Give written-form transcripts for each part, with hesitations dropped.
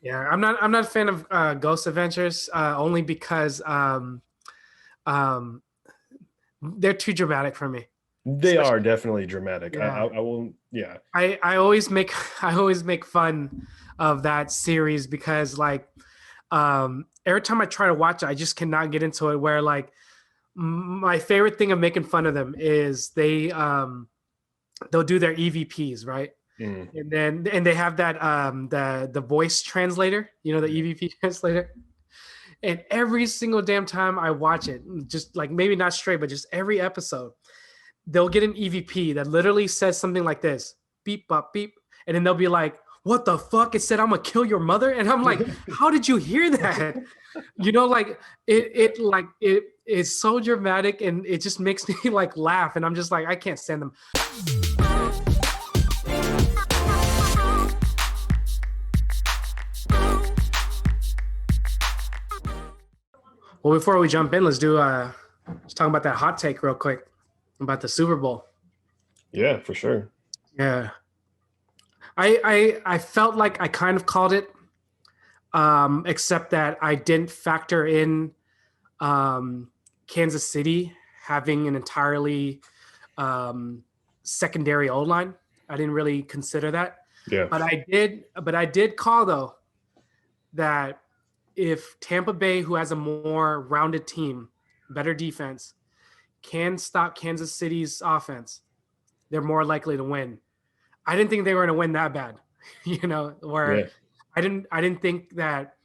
Yeah, I'm not a fan of Ghost Adventures only because um, they're too dramatic for me. They are Especially, definitely dramatic. yeah, I will, yeah, I always make I always make fun of that series because like every time I try to watch it, I just cannot get into it. Where like my favorite thing of making fun of them is they'll do their EVPs, right? mm, And they have that the voice translator, the yeah, EVP translator. And every single damn time I watch it, just like maybe not straight, but just every episode, they'll get an EVP that literally says something like this: beep bop beep, and then they'll be like, "What the fuck?" It said, "I'm gonna kill your mother," and I'm like, "How did you hear that?" Like it is so dramatic, and it just makes me like laugh, and I'm just like, I can't stand them. Well, before we jump in, let's talk about that hot take real quick about the Super Bowl. yeah, for sure. Yeah, I felt like I kind of called it, except that I didn't factor in Kansas City having an entirely um, secondary O line. I didn't really consider that, Yeah, but I did. But I did call though that if Tampa Bay, who has a more rounded team, better defense, can stop Kansas City's offense, they're more likely to win. I didn't think they were going to win that bad, where yeah, I didn't think that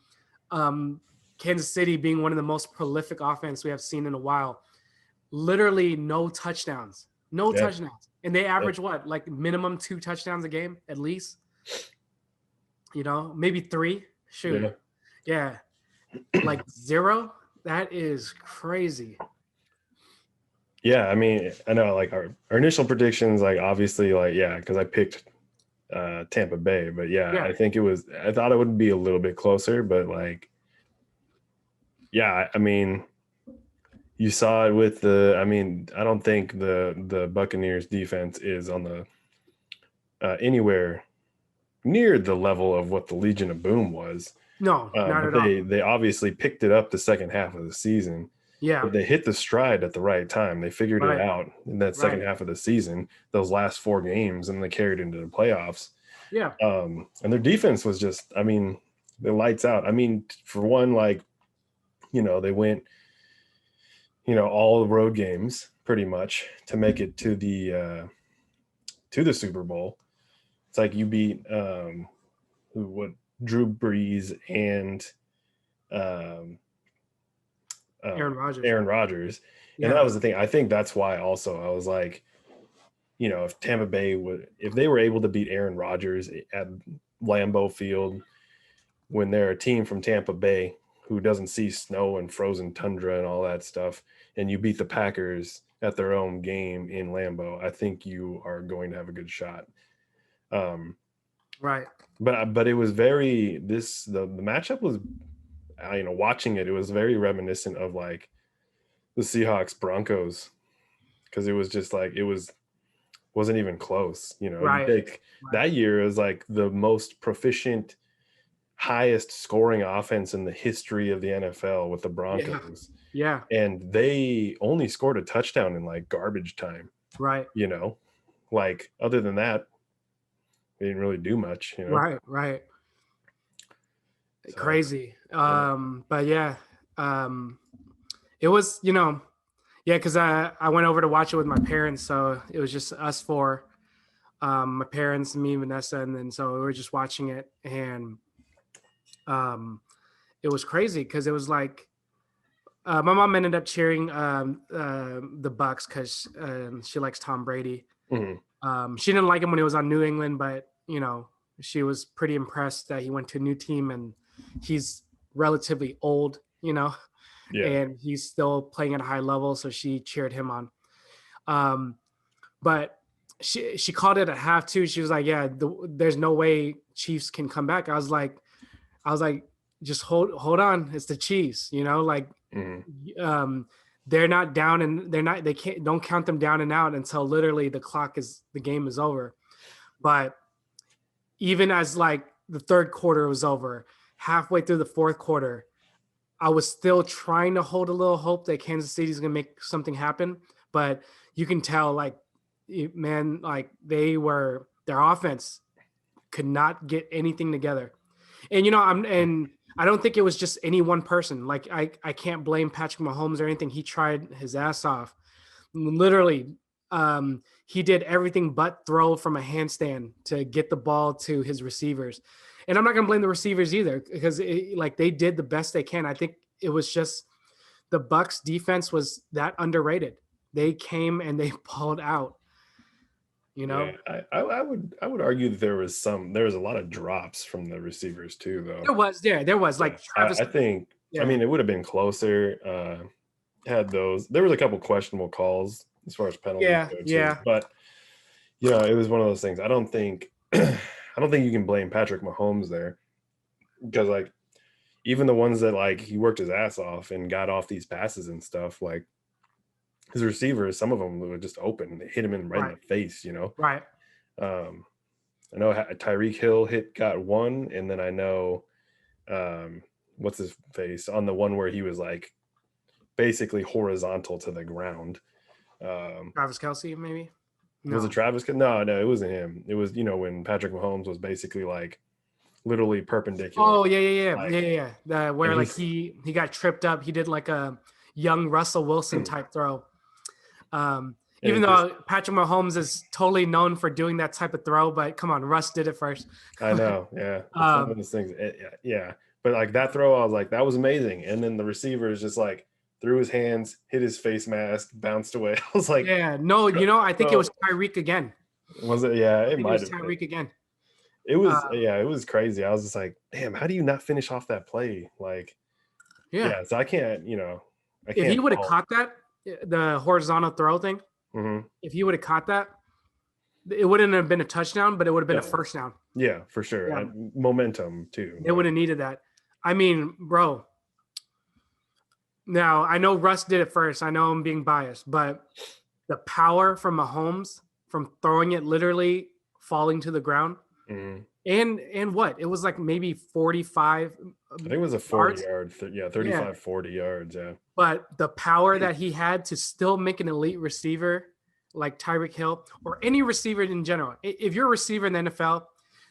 um, Kansas City being one of the most prolific offense we have seen in a while, literally no touchdowns, no yeah, touchdowns. And they yeah, average what, like minimum 2 touchdowns a game at least, maybe three. Shoot. yeah. Yeah. Like zero. That is crazy. Yeah, I mean, I know like our initial predictions, like obviously, like yeah, because I picked Tampa Bay, but yeah, Yeah. I thought it would be a little bit closer, but like yeah, I mean, you saw it with I mean, I don't think the Buccaneers defense is on the anywhere near the level of what the Legion of Boom was. No, not But at all. they obviously picked it up the second half of the season. Yeah. But they hit the stride at the right time. They figured it Right. out in that second Right. half of the season, those last four games, and they carried into the playoffs. Yeah. And their defense was just, I mean, the lights out. I mean, for one, like, they went, all the road games pretty much to make it to the Super Bowl. It's like you beat what Drew Brees and um, Aaron Rodgers. Aaron Rodgers. And that Yeah. was the thing. I think that's why also I was like, if Tampa Bay if they were able to beat Aaron Rodgers at Lambeau Field when they're a team from Tampa Bay who doesn't see snow and frozen tundra and all that stuff, and you beat the Packers at their own game in Lambeau, I think you are going to have a good shot. Um, Right. but it was the matchup was, watching it, it was very reminiscent of like the Seahawks Broncos, because it was just like wasn't even close. You Right. take Right. that year as like the most proficient, highest scoring offense in the history of the NFL with the Yeah. Broncos, Yeah. and they only scored a touchdown in like garbage time. Right. You know, like other than that, they didn't really do much. Right. Right. So Crazy. yeah, But yeah. Um, it was, yeah, because I went over to watch it with my parents, so it was just us four, my parents, me, Vanessa, and then so we were just watching it, and um, it was crazy because it was like my mom ended up cheering the Bucks because she likes Tom Brady. mhm, She didn't like him when he was on New England, but she was pretty impressed that he went to a new team and he's relatively old, yeah, and he's still playing at a high level, so she cheered him on. Um, but she called it at half too. She was like, "Yeah, there's no way Chiefs can come back." I was like, just hold on, it's the Chiefs, like mhm, um, they're not down and they can't don't count them down and out until literally the game is over. But even as like the third quarter was over, halfway through the fourth quarter, I was still trying to hold a little hope that Kansas City's going to make something happen, but you can tell, like, man, like their offense could not get anything together. And I don't think it was just any one person. Like I can't blame Patrick Mahomes or anything. He tried his ass off. Literally, he did everything but throw from a handstand to get the ball to his receivers. And I'm not gonna blame the receivers either, because like they did the best they can. I think it was just the Bucks defense was that underrated. They came and they pulled out. You Yeah, know, I would argue that there was a lot of drops from the receivers too, though. there was Yeah, like Travis. I think I Yeah, mean it would have been closer. Had those there was a couple questionable calls as far as penalties yeah, go too, yeah. but it was one of those things. I don't think I don't think you can blame Patrick Mahomes there because like even the ones that like he worked his ass off and got off these passes and stuff like his receivers, some of them were just open and they hit him right in Right, the face. right. Um, I know Tyreek Hill got one, and then I know what's his face on the one where he was like basically horizontal to the ground. Um, Travis Kelsey, maybe. was it No. Travis? No, no, it wasn't him. It was when Patrick Mahomes was basically like literally perpendicular, Oh yeah, yeah, yeah, yeah, like, yeah. and Where like he's he got tripped up. He did like a young Russell Wilson type throw. and Even it just though Patrick Mahomes is totally known for doing that type of throw, but come on, Russ did it first. I know, yeah, it's one of um, those things. Yeah, but like that throw, I was like, that was amazing. And then the receiver is just like threw his hands, hit his face mask, bounced away. I was like, yeah, no, I think it was no, Tyreek again. was it? Yeah, I it think it might was have been. Tyreek again. It Uh, was, yeah, it was crazy. I was just like, damn, how do you not finish off that play? Like, yeah, yeah, so I if he can't would have fault. caught that, the horizontal throw thing, Hmm. if he would have caught that, it wouldn't have been a touchdown, but it would have been a Yeah, first down. yeah, for sure. Yeah, And momentum too. they would Like, have needed that. I mean, bro, now I know Russ did it first. I know I'm being biased, but the power from Mahomes from throwing it literally falling to the ground mhm. and what? It was like maybe 45 I think it was a 40 yards. yard, yeah, Yeah. 35, 40 yards. Yeah. But the power that he had to still make an elite receiver like Tyreek Hill or any receiver in general. If you're a receiver in the NFL,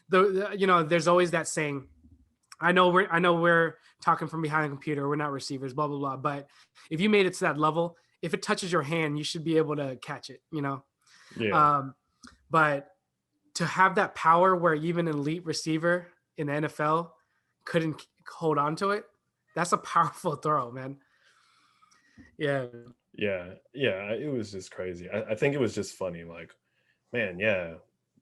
there's always that saying, I know we're talking from behind the computer. We're not receivers, blah blah blah. But if you made it to that level, if it touches your hand, you should be able to catch it. Yeah. Um, but to have that power where even an elite receiver in the NFL couldn't hold on to it, that's a powerful throw, man. Yeah, Yeah. Yeah. It was just crazy. I think it was just funny. Like, man, yeah,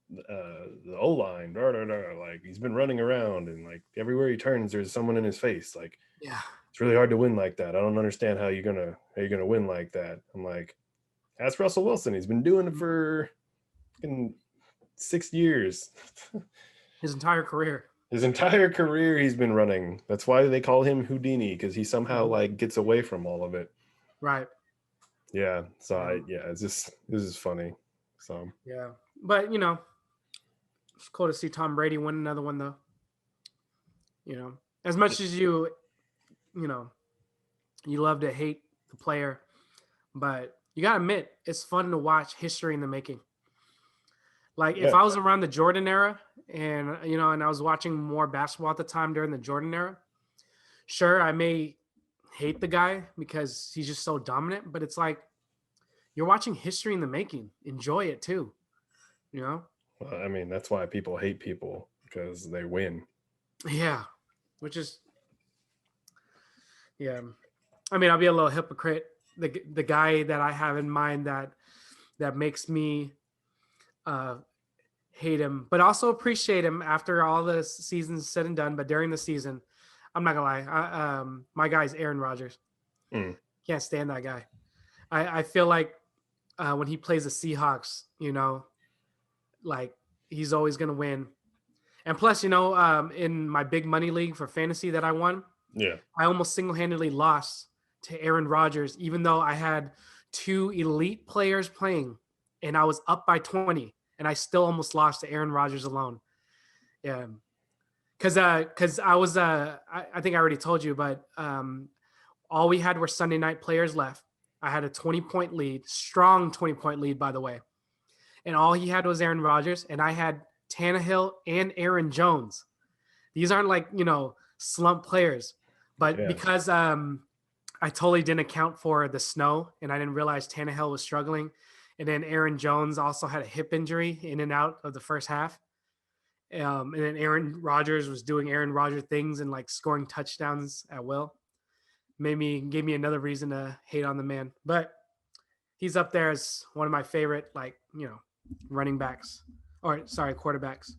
the O line, like he's been running around and like everywhere he turns, there's someone in his face. Like, yeah. it's really hard to win like that. I don't understand how you're gonna win like that. I'm like, ask Russell Wilson. He's been doing it for fucking 6 years. His entire career. His entire career he's been running. That's why they call him Houdini, because he somehow Mhm. like gets away from all of it. Right. Yeah. So Yeah. it's just this is funny. So Yeah. But it's cool to see Tom Brady win another one though. As much as you know, you love to hate the player, but you gotta admit it's fun to watch history in the making. Like if yeah, I was around the Jordan era and I was watching more basketball at the time during the Jordan era, sure I may hate the guy because he's just so dominant, but it's like you're watching history in the making. Enjoy it too, you know? well, I mean that's why people hate people because they win. Yeah. Which is yeah. I mean, I'll be a little hypocrite. The guy that I have in mind that makes me uh hate him, but also appreciate him after all the seasons said and done. But during the season, I'm not gonna lie. My guy's Aaron Rodgers. Mm, Can't stand that guy. I feel like when he plays the Seahawks, like he's always gonna win. And plus, in my big money league for fantasy that I won, yeah. I almost single handedly lost to Aaron Rodgers, even though I had two elite players playing and I was up by 20, and I still almost lost to Aaron Rodgers alone. Yeah. because I think I already told you, but all we had were Sunday night players left. I had a 20-point lead, strong 20-point lead, by the way. And all he had was Aaron Rodgers, and I had Tannehill and Aaron Jones. These aren't like, slump players. But Yeah. because I totally didn't account for the snow, and I didn't realize Tannehill was struggling. And then Aaron Jones also had a hip injury in and out of the first half. And then Aaron Rodgers was doing Aaron Rodgers things and like scoring touchdowns at will. Gave me another reason to hate on the man. But he's up there as one of my favorite, running backs, or sorry, quarterbacks.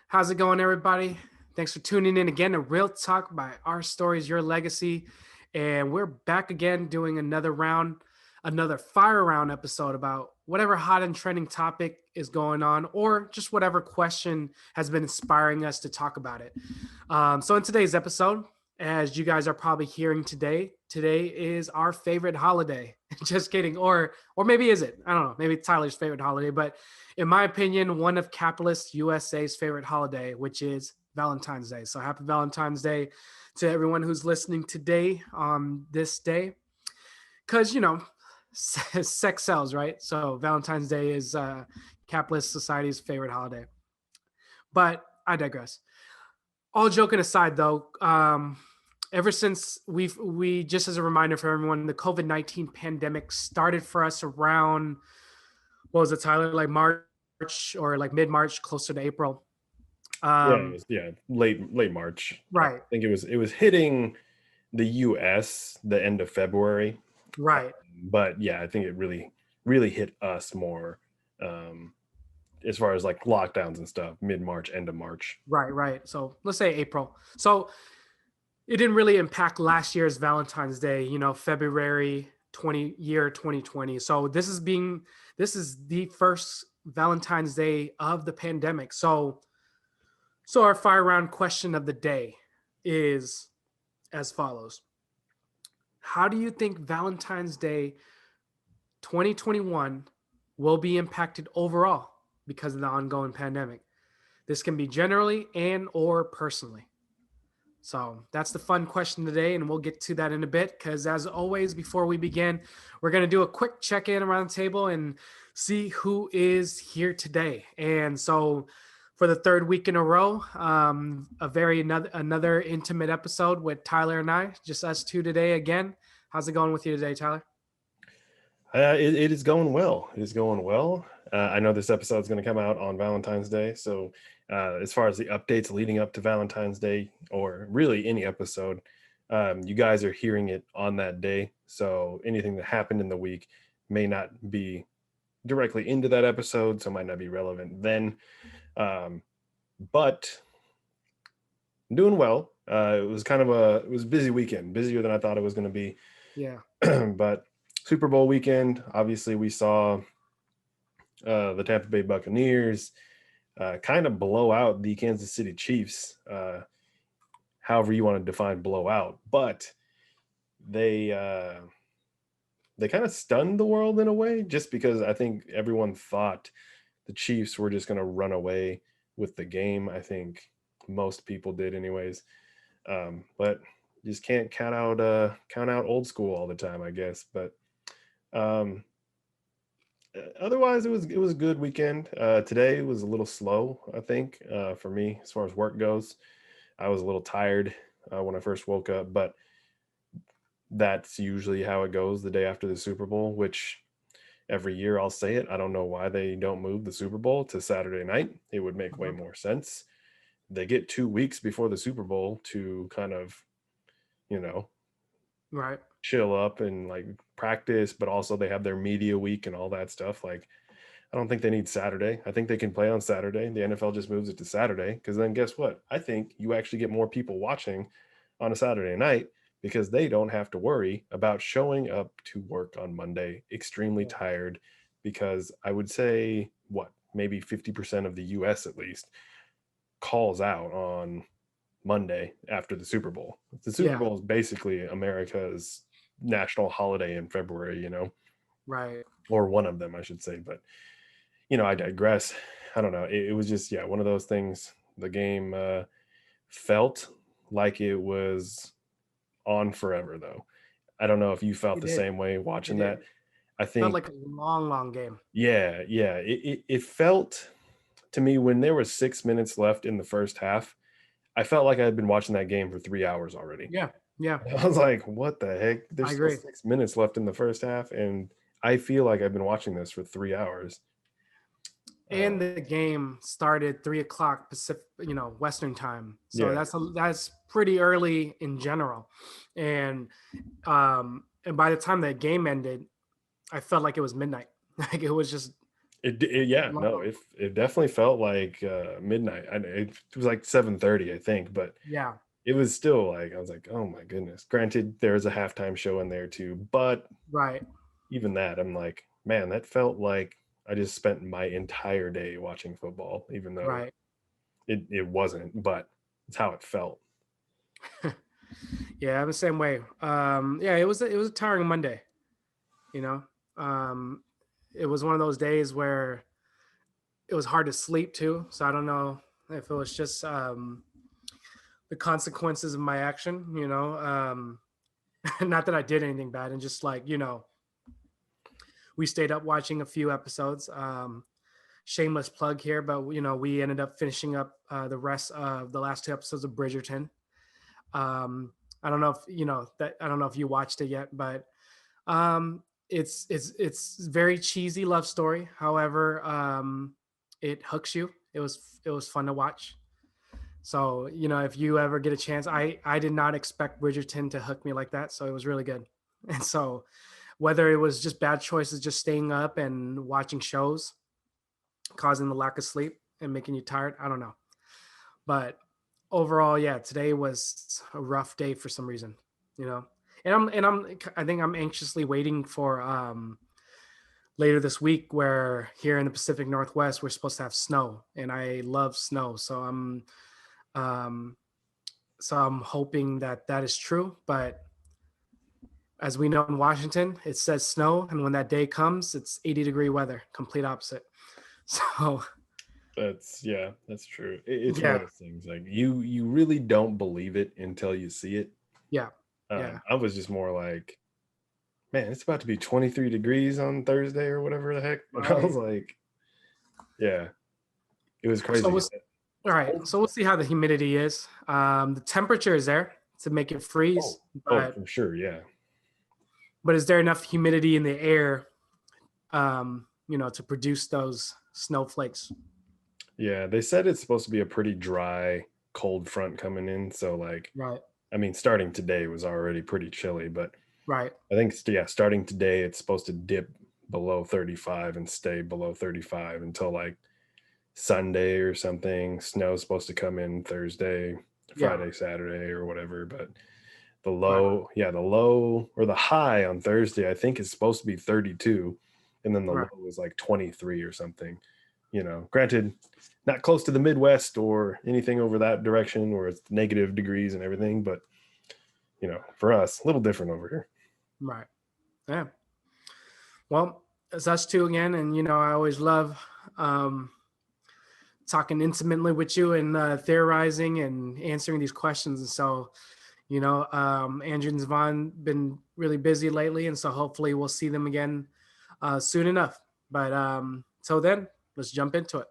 How's it going, everybody? Thanks for tuning in again to Real Talk by Our Stories, Your Legacy. And we're back again doing another fire round episode about whatever hot and trending topic is going on, or just whatever question has been inspiring us to talk about it. So in today's episode, as you guys are probably hearing today is our favorite holiday. Just kidding. Or maybe is it? I don't know. Maybe it's Tyler's favorite holiday, but in my opinion, one of capitalist USA's favorite holiday, which is Valentine's Day. So happy Valentine's Day to everyone who's listening today on this day. Because, sex sells, right? So Valentine's Day is capitalist society's favorite holiday. But I digress. All joking aside, though, ever since we just as a reminder for everyone, the COVID-19 pandemic started for us around, what was it, Tyler? Like March or like mid-March, closer to April. It was late March. I Right. think it was hitting the U.S. the end of February. Right. But yeah, I think it really hit us more as far as like lockdowns and stuff, mid-March, end of March. Right. So let's say April. So it didn't really impact last year's Valentine's Day, February 2020. So this is the first Valentine's Day of the pandemic. So our fire round question of the day is as follows. How do you think Valentine's Day 2021 will be impacted overall because of the ongoing pandemic? This can be generally and or personally. So that's the fun question today, and we'll get to that in a bit because, as always, before we begin, we're going to do a quick check-in around the table and see who is here today. And so for the third week in a row, another intimate episode with Tyler and I, just us two today again. How's it going with you today, Tyler? It is going well. It is going well. I know this episode is going to come out on Valentine's Day. So as far as the updates leading up to Valentine's Day, or really any episode, you guys are hearing it on that day. So anything that happened in the week may not be directly into that episode, so might not be relevant then. But I'm doing well. It was it was a busy weekend, busier than I thought it was going to be. Yeah. But Super Bowl weekend, obviously we saw the Tampa Bay Buccaneers kind of blow out the Kansas City Chiefs, however you want to define blowout, but they kind of stunned the world in a way, just because I think everyone thought the Chiefs were just going to run away with the game. I think most people did anyways, but you just can't count out old school all the time, I guess. But otherwise it was a good weekend. Today was a little slow, I think, for me as far as work goes. I was a little tired when I first woke up, but that's usually how it goes the day after the Super Bowl, which every year I'll say it. I don't know why they don't move the Super Bowl to Saturday night. It would make way more sense. They get 2 weeks before the Super Bowl to kind of, Right. chill up and like practice, but also they have their media week and all that stuff. Like, I don't think they need Saturday. I think they can play on Saturday. The NFL just moves it to Saturday, because then guess what? I think you actually get more people watching on a Saturday night, because they don't have to worry about showing up to work on Monday extremely tired, because I would say maybe 50% of the US at least calls out on Monday after the Super Bowl. The Super Bowl is basically America's national holiday in February, Right. or one of them, I should say. But I digress. I don't know. It was just, yeah, one of those things. The game felt like it was on forever, though. I don't know if you felt It the did. same way It watching that. did. I Felt think, like a long, long game. yeah, yeah. It felt to me when there was 6 minutes left in the first half, I felt like I had been watching that game for 3 hours already. Yeah. Yeah. I was like, what the heck? I There's still agree. 6 minutes left in the first half, and I feel like I've been watching this for 3 hours. And the game started 3 o'clock Pacific, Western time. So Yeah, that's pretty early in general. And by the time that game ended, I felt like it was midnight. Like it was just yeah, no, long. it definitely felt like midnight. It was like 7:30, I think, but Yeah. it was still like I was like, oh my goodness. Granted, there was a halftime show in there too, but Right. even that, I'm like, man, that felt like I just spent my entire day watching football, even though Right. it wasn't, but it's how it felt. Yeah, I'm the same way. Yeah, it was a tiring Monday. You know, um, it was one of those days where it was hard to sleep too. So I don't know if it was just the consequences of my action. Not that I did anything bad, and just like we stayed up watching a few episodes. Shameless plug here, but we ended up finishing up the rest of the last two episodes of Bridgerton. I don't know if you know that. I don't know if you watched it yet, but it's very cheesy love story. However, it hooks you. It was fun to watch. So if you ever get a chance, I did not expect Bridgerton to hook me like that. So it was really good. And so whether it was just bad choices, just staying up and watching shows, causing the lack of sleep and making you tired, I don't know. But overall, yeah, today was a rough day for some reason, you know. I think I'm anxiously waiting for later this week where here in the Pacific Northwest we're supposed to have snow and I love snow. Um so I'm hoping that that is true, but as we know in Washington, it says snow and when that day comes, it's 80-degree weather, complete opposite. So, That's yeah, that's true. It's one of yeah. those things like you really don't believe it until you see it. Yeah. Yeah. I was just more like, man, it's about to be 23 degrees on Thursday or whatever the heck, and I was Right. like, yeah, it was So crazy. we'll All right. So we'll see how the humidity is. The temperature is there to make it Oh, freeze, oh, but for sure, yeah, is there enough humidity in the air, to produce those snowflakes? yeah. They said it's supposed to be a pretty dry, cold front coming in, so like, Right. I mean, starting today was already pretty chilly, but Right. I think yeah, starting today it's supposed to dip below 35 and stay below 35 until like Sunday or something. Snow's supposed to come in Thursday, Yeah. Friday, Saturday, or whatever. But Right. the low or the high on Thursday, I think is supposed to be 32. And then the Right. low is like 23 or something. Granted, not close to the Midwest or anything over that direction where it's negative degrees and everything. But, for us, a little different over here. Right. Yeah. Well, it's us two again, and I always love um, talking intimately with you and theorizing and answering these questions. And so, Andrew and Zvon been really busy lately, and so hopefully we'll see them again soon enough. But till then, let's jump into it.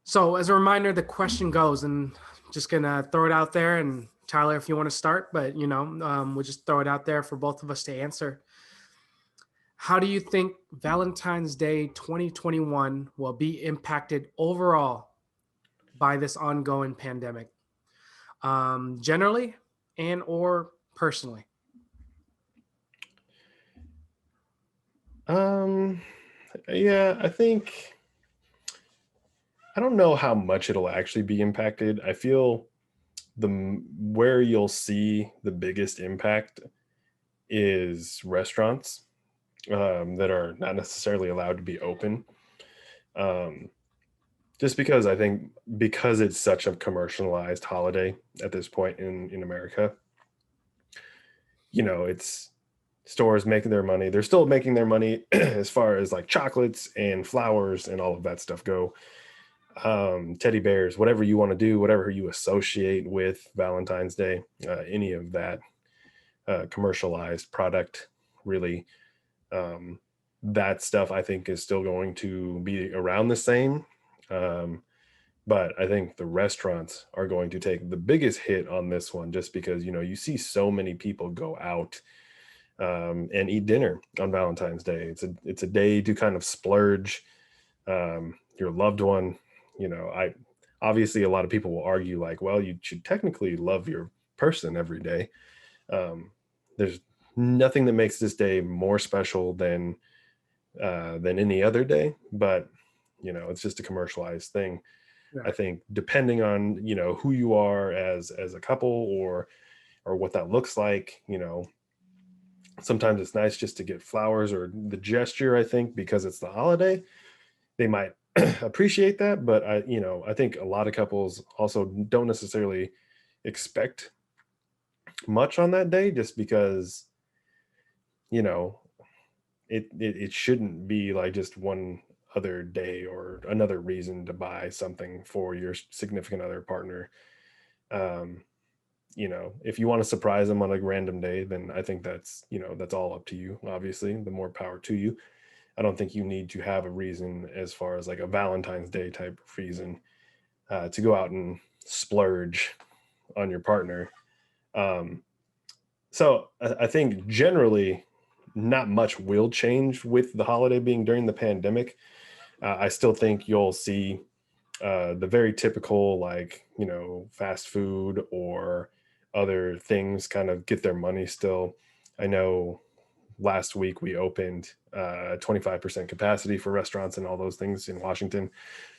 So, as a reminder, the question goes, and just gonna throw it out there. And Tyler, if you want to start, but we'll just throw it out there for both of us to answer. How do you think Valentine's Day 2021 will be impacted overall by this ongoing pandemic, generally and or personally? Um, yeah, I don't know how much it'll actually be impacted. I feel the where you'll see the biggest impact is restaurants that are not necessarily allowed to be open. Um, Just because I think because it's such a commercialized holiday at this point in America, it's stores making their money. They're still making their money as far as like chocolates and flowers and all of that stuff go. Teddy bears, whatever you want to do, whatever you associate with Valentine's Day, any of that commercialized product, really, um, that stuff I think is still going to be around the same. Um, but I think the restaurants are going to take the biggest hit on this one just because, you see so many people go out and eat dinner on Valentine's Day. It's a day to kind of splurge your loved one. I obviously a lot of people will argue like, well, you should technically love your person every day. Um, there's nothing that makes this day more special than any other day, but it's just a commercialized thing. I Right. think depending on who you are as a couple or what that looks like, sometimes it's nice just to get flowers or the gesture. I think because it's the holiday, they might appreciate that, but I think a lot of couples also don't necessarily expect much on that day just because you know it shouldn't be like just one other day or another reason to buy something for your significant other partner. um if you want to surprise them on a random day, then I think that's all up to you. Obviously, the more power to you. I don't think you need to have a reason as far as like a Valentine's Day type of reason to go out and splurge on your partner. um so I think generally not much will change with the holiday being during the pandemic. I still think you'll see the very typical, like, fast food or other things kind of get their money still. I know last week we opened 25% capacity for restaurants and all those things in Washington.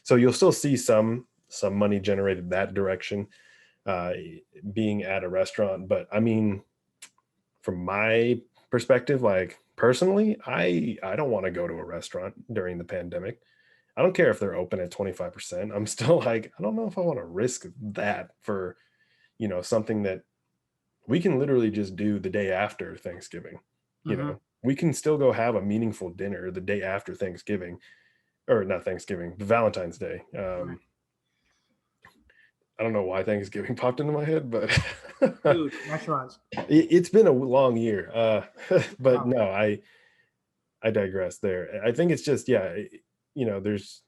So you'll still see some money generated that direction, uh, being at a restaurant. But I mean, from my perspective, like personally, I don't want to go to a restaurant during the pandemic. I don't care if they're open at 25%. I'm still like, I don't know if I want to risk that for, something that we can literally just do the day after Thanksgiving. Hmm. We can still go have a meaningful dinner the day after Thanksgiving, or not Thanksgiving, but Valentine's Day. Right. I don't know why Thanksgiving popped into my head, but Dude, restaurants. it's been a long year. But Wow. no, I digress there. I think it's just, yeah, there's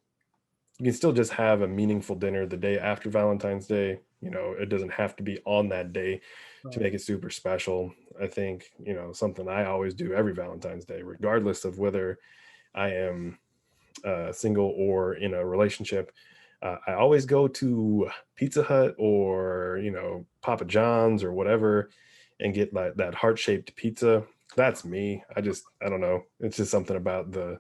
you can still just have a meaningful dinner the day after Valentine's Day. It doesn't have to be on that day to Right. make it super special. I think, something I always do every Valentine's Day, regardless of whether I am single or in a relationship. I always go to Pizza Hut or, Papa John's or whatever and get that heart shaped pizza. That's me. I don't know. It's just something about the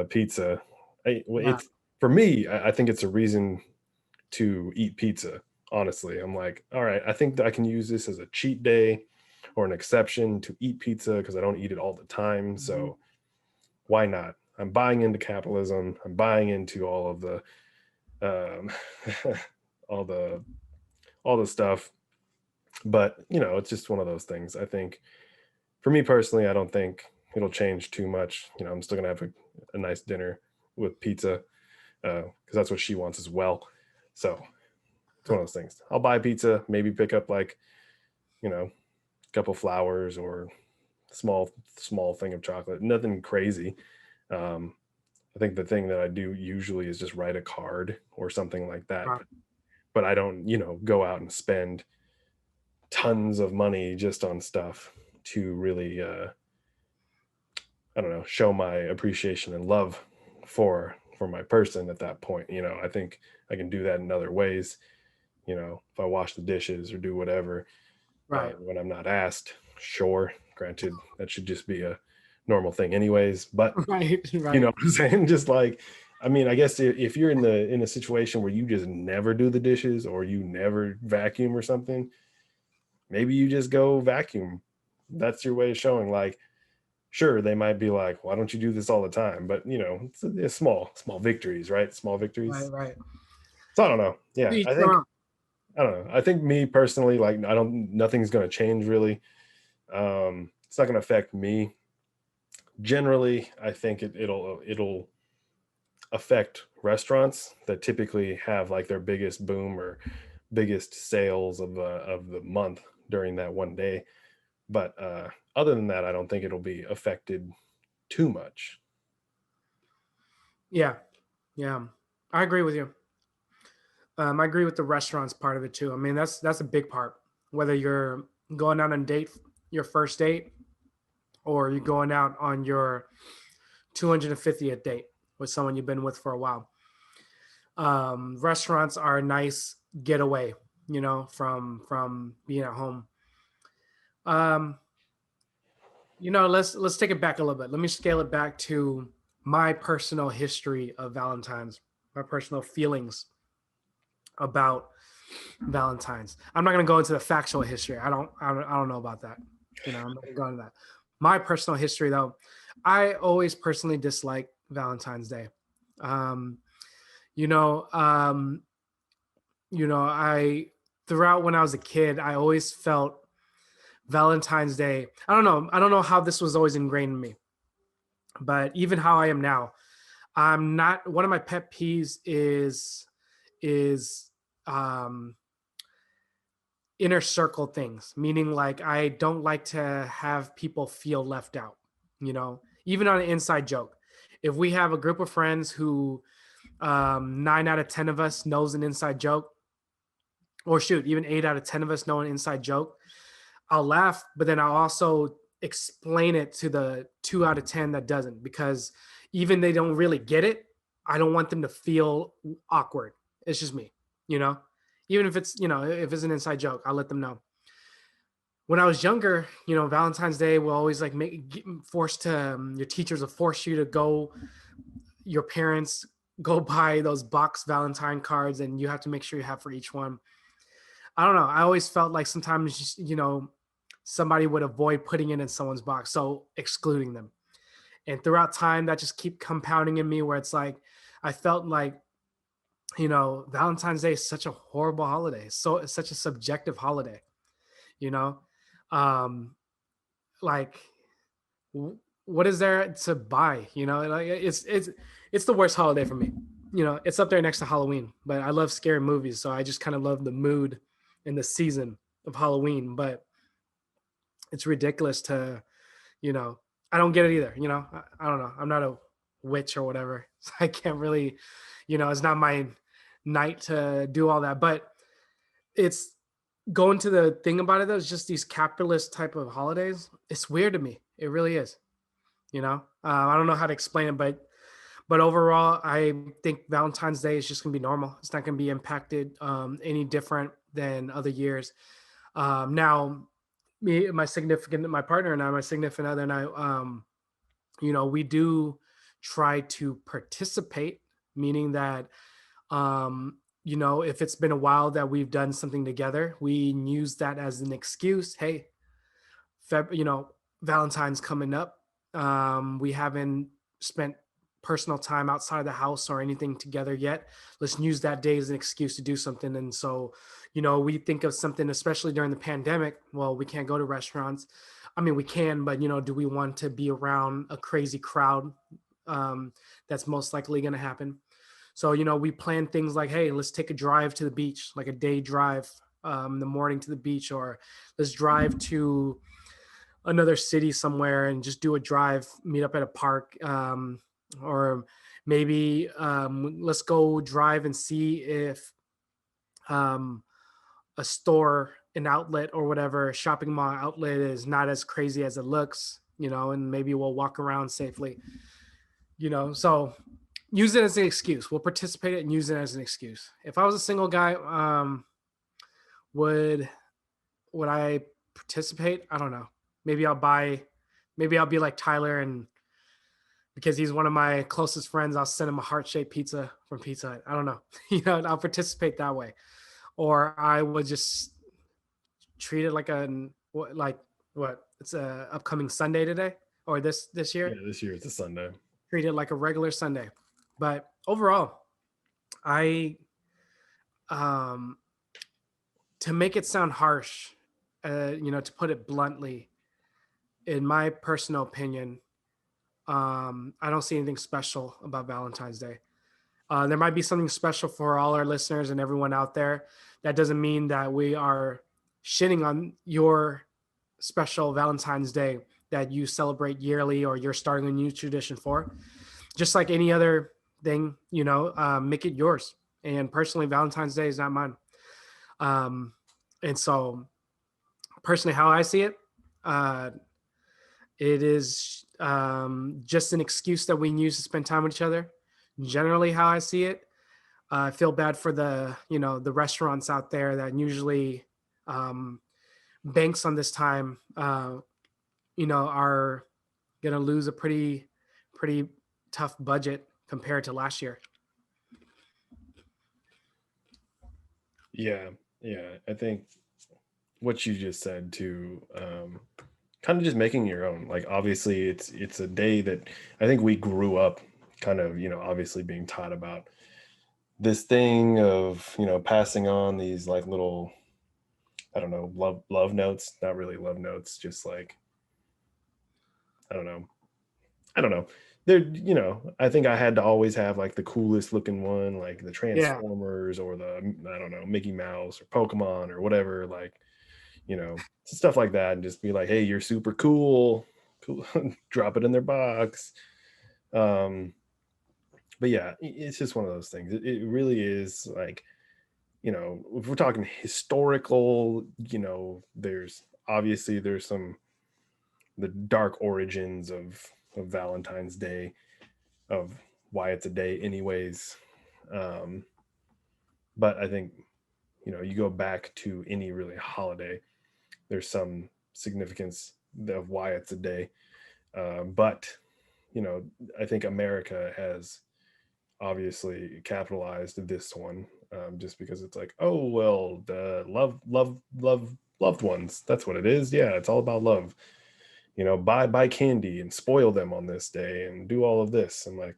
pizza. Wow. It's for me. I think it's a reason to eat pizza. Honestly, I'm like, all right. I think that I can use this as a cheat day or an exception to eat pizza because I don't eat it all the time. Mhm. So why not? I'm buying into capitalism. I'm buying into all of the um, all the stuff. But it's just one of those things. I think for me personally, I don't think it'll change too much. I'm still gonna have a nice dinner with pizza because that's what she wants as well. So it's one of those things. I'll buy pizza, maybe pick up like a couple flowers or small thing of chocolate. Nothing crazy. Um, I think the thing that I do usually is just write a card or something like that. Wow. But I don't go out and spend tons of money just on stuff to really I don't know, show my appreciation and love for my person at that point. I think I can do that in other ways. If I wash the dishes or do whatever Right. when I'm not asked, sure. Granted, that should just be a normal thing, anyways. But Right. you know Right. what I'm saying? Just like, I mean, I guess if you're in a situation where you just never do the dishes or you never vacuum or something, maybe you just go vacuum. That's your way of showing like, Sure, they might be like, why don't you do this all the time? But it's small victories, right? Small Right, victories. right. So I don't know. To Yeah, each their own. I don't know. I think me personally, like, nothing's going to change really. It's not going to affect me. Generally, I think it'll affect restaurants that typically have like their biggest boom or biggest sales of the month during that one day. But other than that, I don't think it'll be affected too much. Yeah, yeah. I agree with you. I agree with the restaurants part of it too. I mean, that's a big part. Whether you're going out on a date, your first date, or you're going out on your 250th date with someone you've been with for a while. Restaurants are a nice getaway, from being at home. Um, let's take it back a little bit. Let me scale it back to my personal history of Valentine's, my personal feelings about Valentine's. I'm not going to go into the factual history. I don't know about that. I'm not going to go into that. My personal history, though, I always personally dislike Valentine's Day. Um, you know, um, I throughout when I was a kid, I always felt Valentine's Day. I don't know. I don't know how this was always ingrained in me, but even how I am now, I'm not. One of my pet peeves is um inner circle things, meaning like I don't like to have people feel left out, even on an inside joke. If we have a group of friends who 9 out of 10 of us knows an inside joke, or shoot, even 8 out of 10 of us know an inside joke, I'll laugh, but then I'll also explain it to the 2 out of 10 that doesn't, because even they don't really get it. I don't want them to feel awkward. It's just me, you know. Even if it's an inside joke, I'll let them know. When I was younger, Valentine's Day will always like forced to your teachers will force you to go. Your parents go buy those box Valentine cards, and you have to make sure you have for each one. I don't know. I always felt like sometimes somebody would avoid putting it in someone's box, so excluding them. And throughout time, that just keep compounding in me, where it's like I felt like Valentine's Day is such a horrible holiday, so it's such a subjective holiday. You know, um, like what is there to buy? Like it's the worst holiday for me. It's up there next to Halloween, but I love scary movies, so I just kind of love the mood and the season of Halloween. But it's ridiculous to you know I don't get it either. I don't know. I'm not a witch or whatever, so I can't really, it's not my night to do all that. But it's going to the thing about it though, is just these capitalist type of holidays. It's weird to me. It really is. I don't know how to explain it, but overall, I think Valentine's Day is just gonna be normal. It's not gonna be impacted any different than other years. Now, my partner and I, my significant other and I, we do try to participate, meaning that if it's been a while that we've done something together, we use that as an excuse. Hey, Feb, Valentine's coming up. We haven't spent personal time outside of the house or anything together yet. Let's use that day as an excuse to do something. And so, we think of something, especially during the pandemic. Well, we can't go to restaurants. I mean, we can, but do we want to be around a crazy crowd? That's most likely going to happen. So, we plan things like, hey, let's take a drive to the beach, like a day drive in the morning to the beach, or let's drive to another city somewhere and just do a drive, meet up at a park, or maybe let's go drive and see if um, a store, an outlet, or whatever, a shopping mall outlet is not as crazy as it looks, and maybe we'll walk around safely, So use it as an excuse. We'll participate and use it as an excuse. If I was a single guy, would would I participate? I don't know. Maybe I'll buy. Maybe I'll be like Tyler, and because he's one of my closest friends, I'll send him a heart shaped pizza from Pizza Hut. I don't know. I'll participate that way, or I would just treat it like a like what? It's a upcoming Sunday today. or this Yeah, year. this year it's a Sunday. Treat it like a regular Sunday. But overall, I um to make it sound harsh, to put it bluntly, in my personal opinion, I don't see anything special about Valentine's Day. There might be something special for all our listeners and everyone out there. That doesn't mean that we are shitting on your special Valentine's Day that you celebrate yearly or you're starting a new tradition for. Just like any other thing, make it yours. And personally, Valentine's Day is not mine. Um, and so, personally, how I see it, uh, it is just an excuse that we can use to spend time with each other. Generally, how I see it, I feel bad for the restaurants out there that usually um, banks on this time, are gonna lose a pretty tough budget compared to last year. Yeah, yeah. I think what you just said too, kind of just making your own. Like obviously, it's a day that I think we grew up kind of obviously being taught about this thing of passing on these like little, I don't know, love notes. Not really love notes, just like I don't know. I don't know. There, I think I had to always have like the coolest looking one, like the Yeah. Transformers or the I don't know, Mickey Mouse or Pokemon or whatever, like, stuff like that, and just be like, hey, you're super cool. Cool. Drop it in their box. Um, but yeah, it's just one of those things. It really is like, if we're talking historical, there's some the dark origins of Valentine's Day, of why it's a day anyways. Um, but I think, you go back to any really holiday, there's some significance of why it's a day. But, you know, I think America has obviously capitalized this one, just because it's like, oh, well, the loved ones. That's what it is. Yeah, it's all about love. Buy candy and spoil them on this day and do all of this. I'm like,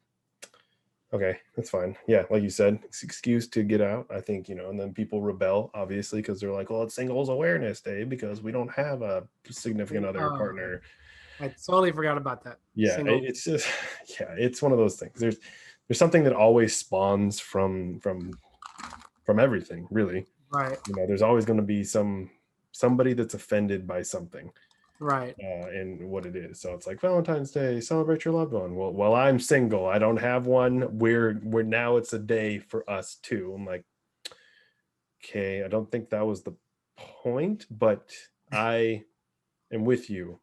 okay, that's fine. Yeah, like you said, it's an excuse to get out. I think, and then people rebel, obviously, because they're like, well, it's Singles Awareness Day because we don't have a significant other Oh, partner. I totally forgot about that. Yeah, Single. it's just, yeah, it's one of those things. There's something that always spawns from everything, really. Right. There's always going to be somebody that's offended by something, Right. and what it is. So it's like Valentine's Day, celebrate your loved one. Well, I'm single. I don't have one. We're now it's a day for us too. I'm like, okay, I don't think that was the point, but I am with you.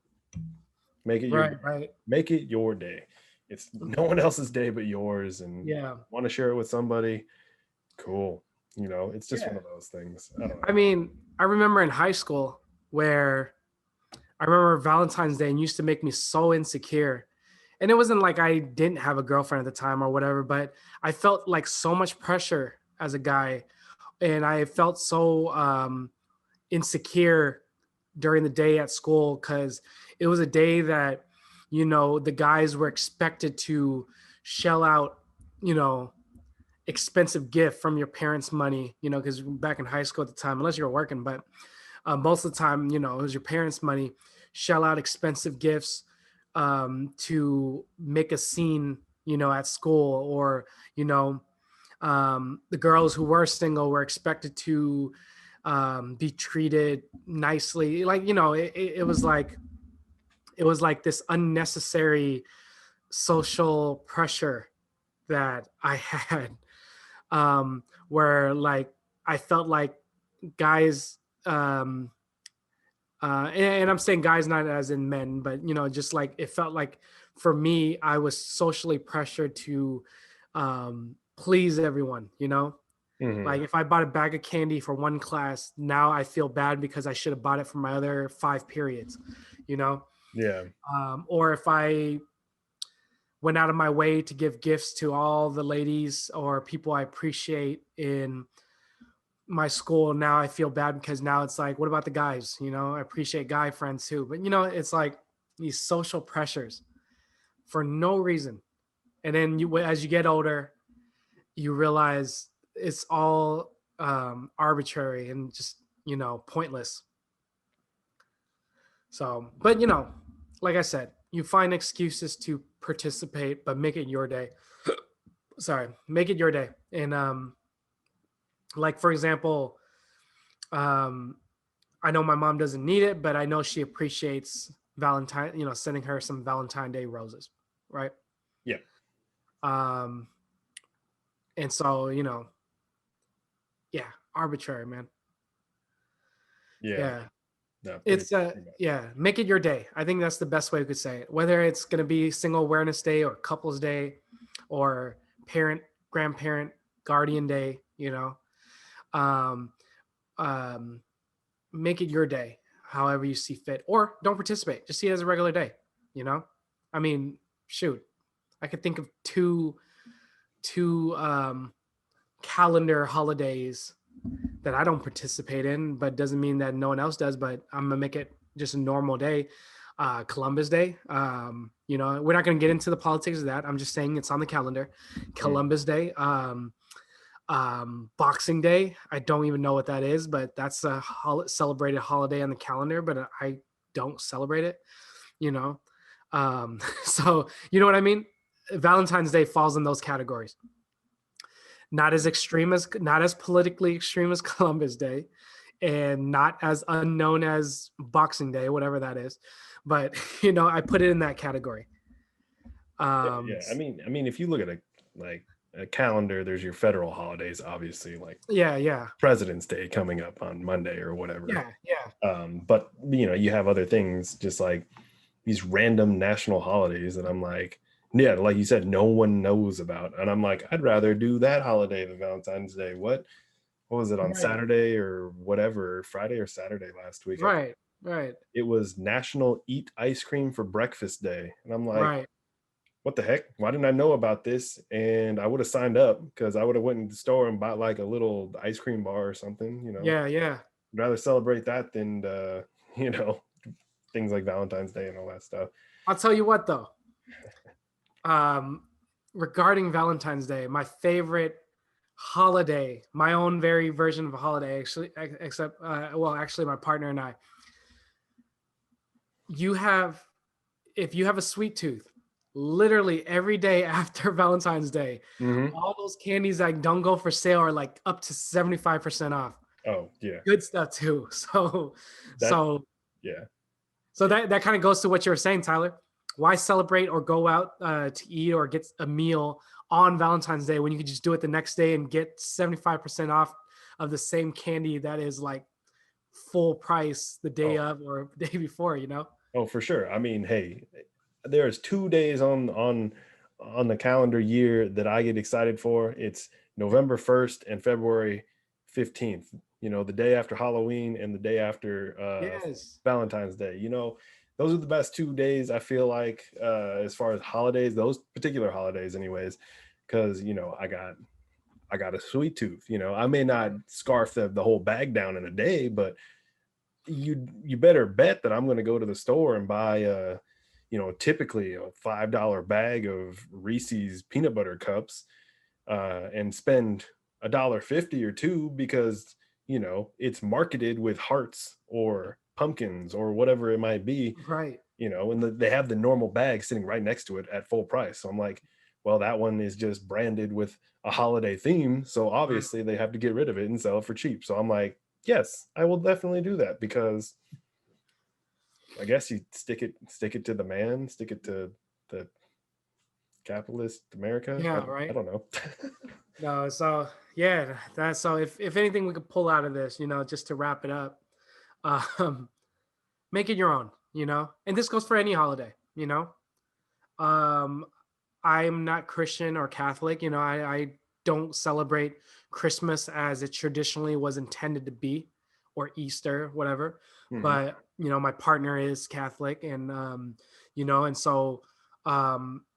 Make it your Right. day. Right. Make it your day. It's no one else's day but yours, and Yeah. want to share it with somebody. Cool. It's just one Yeah. of those things. I don't I know. mean, I remember in high school where I remember Valentine's Day and used to make me so insecure. And it wasn't like I didn't have a girlfriend at the time or whatever, but I felt like so much pressure as a guy. And I felt so insecure during the day at school because it was a day that, the guys were expected to shell out, you know, expensive gift from your parents' money, because back in high school at the time, unless you were working, but most of the time, it was your parents' money, shell out expensive gifts to make a scene, at school, or, you know, the girls who were single were expected to be treated nicely. Like, it was like this unnecessary social pressure that I had, where like I felt like guys, and I'm saying guys not as in men, but just like it felt like for me, I was socially pressured to please everyone. Hmm. Like if I bought a bag of candy for one class, now I feel bad because I should have bought it for my other 5 periods. You know, Yeah. or if I went out of my way to give gifts to all the ladies or people I appreciate in my school, now I feel bad because now it's like, what about the guys? I appreciate guy friends too, but it's like these social pressures for no reason. And then you, as you get older, you realize it's all arbitrary and just, pointless. So, but like I said, you find excuses to participate, but make it your day. Sorry, make it your day. And like for example, um, I know my mom doesn't need it, but I know she appreciates Valentine. Sending her some Valentine Day roses, right? Yeah. Um, and so yeah, arbitrary, man. Yeah. Yeah, No, pretty, it's pretty much. yeah, make it your day. I think that's the best way we could say it. Whether it's going to be Single Awareness Day or Couples Day, or Parent, Grandparent, Guardian Day, um, um, make it your day, however you see fit, or don't participate. Just see it as a regular day. I mean, shoot, I could think of two calendar holidays that I don't participate in, but doesn't mean that no one else does. But I'm gonna make it just a normal day. Columbus Day. We're not gonna get into the politics of that. I'm just saying it's on the calendar. Mm. Columbus Day. Boxing Day. I don't even know what that is, but that's a celebrated holiday on the calendar. But I don't celebrate it. You know, so you know what I mean. Valentine's Day falls in those categories. Not as politically extreme as Columbus Day, and not as unknown as Boxing Day, whatever that is. But I put it in that category. Yeah, Um, yeah. I mean, if you look at a calendar, there's your federal holidays, obviously, like yeah, yeah, President's Day coming up on Monday or whatever. yeah, yeah. But you have other things just like these random national holidays that I'm like, yeah, like you said, no one knows about, and I'm like, I'd rather do that holiday than Valentine's Day. What was it on Right, Saturday or whatever, Friday or Saturday last week? right, right, It was National Eat Ice Cream for Breakfast Day, and I'm like, right. what the heck? Why didn't I know about this? And I would have signed up because I would have went in the store and bought like a little ice cream bar or something. Yeah, yeah. I'd rather celebrate that than you know things like Valentine's Day and all that stuff. I'll tell you what though. Um, Regarding Valentine's Day, my favorite holiday, my own very version of a holiday, actually, except well, actually, my partner and I. You have If you have a sweet tooth, literally every day after Valentine's Day, Mm-hmm. all those candies that don't go for sale are like up to 75% off. Oh yeah, Good stuff too. So, that so, yeah. so that kind of goes to what you were saying, Tyler. Why celebrate or go out to eat or get a meal on Valentine's Day when you could just do it the next day and get 75% off of the same candy that is like full price the day Oh of or the day before? oh for sure. I mean, hey, there's 2 days on the calendar year that I get excited for. It's November 1st and February 15th. The day after Halloween and the day after Yes. Valentine's Day. Those are the best 2 days I feel like as far as holidays, those particular holidays, anyways. Because I got a sweet tooth. I may not scarf the whole bag down in a day, but you better bet that I'm going to go to the store and buy typically a $5 bag of Reese's peanut butter cups and spend $1.50 or two because it's marketed with hearts or pumpkins or whatever it might be, Right. and they have the normal bag sitting right next to it at full price. So I'm like, well, that one is just branded with a holiday theme, so Right. obviously they have to get rid of it and sell it for cheap. So I'm like, yes, I will definitely do that because I guess you stick it to the man, stick it to the capitalist America. Yeah. I Right. don't know. No. So yeah, that's so. If anything we could pull out of this, just to wrap it up, um, make it your own. And this goes for any holiday. Um, I'm not Christian or Catholic. I don't celebrate Christmas as it traditionally was intended to be, or Easter, whatever. Mhm. But my partner is Catholic, and and so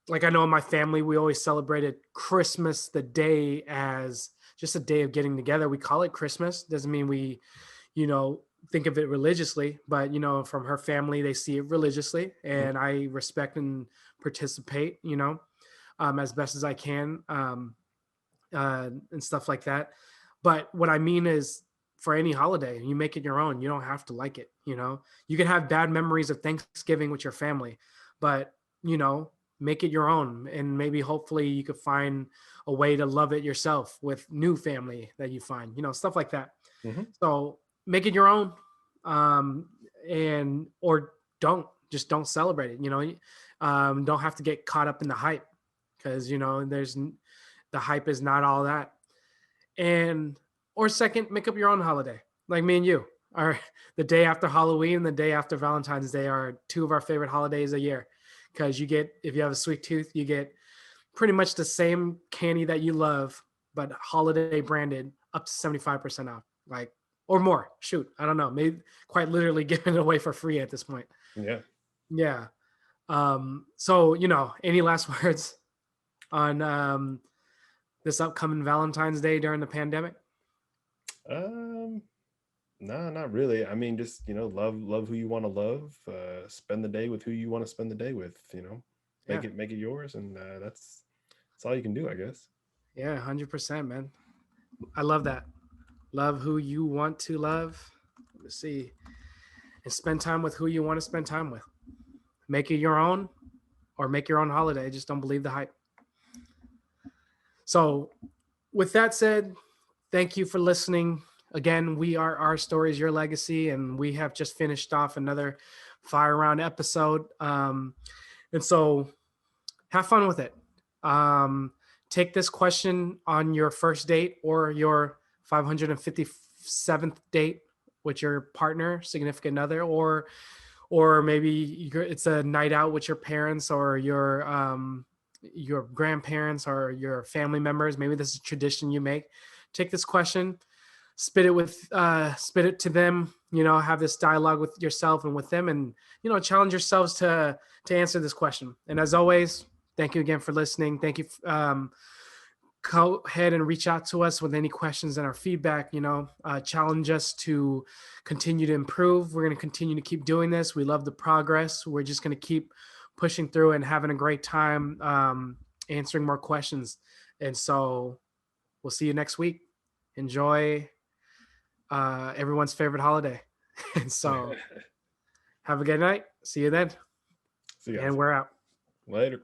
like I know in my family we always celebrated Christmas the day as just a day of getting together. We call it Christmas. Doesn't mean we, you know, think of it religiously, but from her family, they see it religiously, Mhm. and I respect and participate, as best as I can, and stuff like that. But what I mean is, for any holiday, you make it your own. You don't have to like it. You can have bad memories of Thanksgiving with your family, but you know, make it your own, and maybe hopefully you could find a way to love it yourself with new family that you find. Stuff like that. Mhm. So make it your own, um, and or don't celebrate it. Don't have to get caught up in the hype, because the hype is not all that. And or second, make up your own holiday, like me and you. Our The day after Halloween and the day after Valentine's Day are two of our favorite holidays a year, because if you have a sweet tooth, you get pretty much the same candy that you love, but holiday branded, up to 75% off, like, or more. Shoot, I don't know, maybe quite literally giving it away for free at this point. Yeah. Yeah. So any last words on this upcoming Valentine's Day during the pandemic? Um, no, not really. I mean, just love who you want to love. Spend the day with who you want to spend the day with. Yeah. Make it yours, and that's all you can do, I guess. Yeah, 100%, man. I love that. Love who you want to love. Let's see. And spend time with who you want to spend time with. Make it your own, or make your own holiday. Just don't believe the hype. So, with that said, thank you for listening. Again, we are Our Stories, Your Legacy, and we have just finished off another fire round episode. And so, have fun with it. Um, Take this question on your first date or your 557th date with your partner, significant other, or maybe it's a night out with your parents or your grandparents or your family members. Maybe this is a tradition you make. Take this question, spit it to them. Have this dialogue with yourself and with them, and challenge yourselves to answer this question. And as always, thank you again for listening. Thank you. Go ahead and reach out to us with any questions and our feedback. Challenge us to continue to improve. We're going to continue to keep doing this. We love the progress. We're just going to keep pushing through and having a great time, answering more questions. And so we'll see you next week. Enjoy everyone's favorite holiday. And so have a good night. See you then. See you And guys we're out. later.